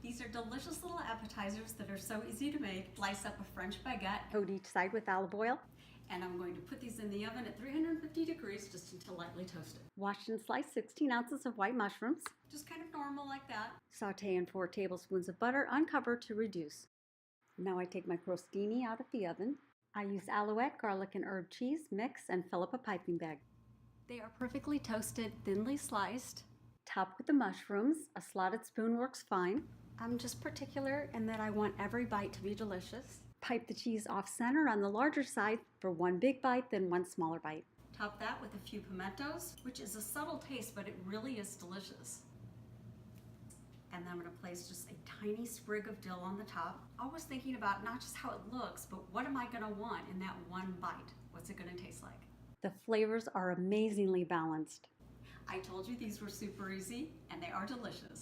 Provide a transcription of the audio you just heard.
These are delicious little appetizers that are so easy to make. Slice up a French baguette, coat each side with olive oil, and I'm going to put these in the oven at 350 degrees just until lightly toasted. Wash and slice 16 ounces of white mushrooms, just kind of normal like that. Saute in 4 tablespoons of butter, uncover to reduce. Now I take my crostini out of the oven. I use Alouette garlic and herb cheese, mix, and fill up a piping bag. They are perfectly toasted, thinly sliced. Top with the mushrooms. A slotted spoon works fine. I'm just particular in that I want every bite to be delicious. Pipe the cheese off center on the larger side for 1 big bite, then 1 smaller bite. Top that with a few pimentos, which is a subtle taste, but it really is delicious. And then I'm going to place just a tiny sprig of dill on the top. Always thinking about not just how it looks, but what am I going to want in that 1 bite? What's it going to taste like? The flavors are amazingly balanced. I told you these were super easy, and they are delicious.